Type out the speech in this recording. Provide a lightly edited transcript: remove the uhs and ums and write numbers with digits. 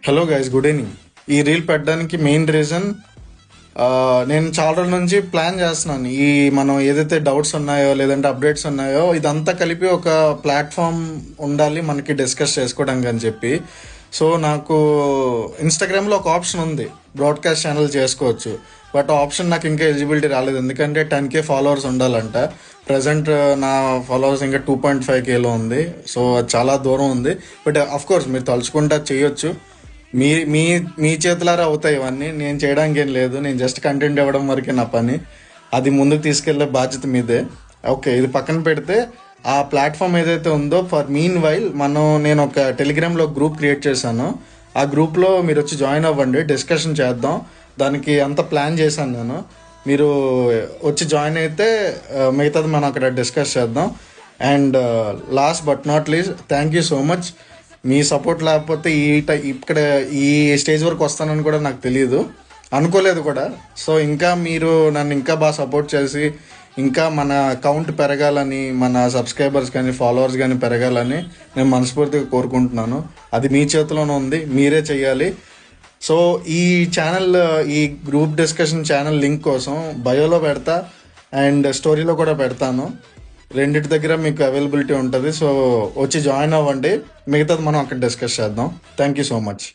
Hello guys, good evening. ఈ reel పెట్టడానికి main reason, నేను చాలా రోజుల నుంచి ప్లాన్ చేస్తున్నాను. మనం ఏదైతే డౌట్స్ ఉన్నాయో లేదంటే అప్డేట్స్ ఉన్నాయో ఇదంతా కలిపి ఒక ప్లాట్ఫామ్ ఉండాలి మనకి డిస్కస్ చేసుకోవడానికి అని చెప్పి. సో నాకు ఇన్స్టాగ్రామ్లో ఒక ఆప్షన్ ఉంది, బ్రాడ్కాస్ట్ ఛానల్ చేసుకోవచ్చు. బట్ ఆప్షన్ నాకు ఇంకా ఎలిజిబిలిటీ రాలేదు, ఎందుకంటే 10K ఫాలోవర్స్ ఉండాలంట. ప్రజెంట్ నా ఫాలోవర్స్ ఇంకా 2.5Kలో ఉంది. సో అది చాలా దూరం ఉంది. బట్ అఫ్ కోర్స్ మీరు తలుచుకుంటా చేయొచ్చు. మీ మీ మీ చేతులారా అవుతాయి ఇవన్నీ. నేను చేయడానికి ఏం లేదు, నేను జస్ట్ కంటెంట్ ఇవ్వడం వరకే నా పని. అది ముందుకు తీసుకెళ్లే బాధ్యత మీదే. ఓకే, ఇది పక్కన పెడితే ఆ ప్లాట్ఫామ్ ఏదైతే ఉందో, ఫర్ మీన్ వైల్ నేను ఒక టెలిగ్రామ్లో గ్రూప్ క్రియేట్ చేశాను. ఆ గ్రూప్లో మీరు వచ్చి జాయిన్ అవ్వండి, డిస్కషన్ చేద్దాం. దానికి అంత ప్లాన్ చేశాను నేను. మీరు వచ్చి జాయిన్ అయితే మిగతాది మనం అక్కడ డిస్కస్ చేద్దాం. And last but not least, thank you so much. Me support లేకపోతే ఇక్కడ ఈ స్టేజ్ వరకు వస్తానని కూడా నాకు తెలియదు, అనుకోలేదు కూడా. సో ఇంకా మీరు నన్ను ఇంకా బాగా సపోర్ట్ చేసి ఇంకా మన అకౌంట్ పెరగాలని, మన సబ్స్క్రైబర్స్ కానీ ఫాలోవర్స్ కానీ పెరగాలని నేను మనస్ఫూర్తిగా కోరుకుంటున్నాను. అది మీ చేతిలోనే ఉంది, మీరే చెయ్యాలి. సో ఈ ఛానల్, ఈ గ్రూప్ డిస్కషన్ ఛానల్ లింక్ కోసం బయోలో పెడతా అండ్ స్టోరీలో కూడా పెడతాను. రెండింటి దగ్గర మీకు అవైలబిలిటీ ఉంటుంది. సో వచ్చి జాయిన్ అవ్వండి, మిగతాది మనం అక్కడ డిస్కస్ చేద్దాం. Thank you so much.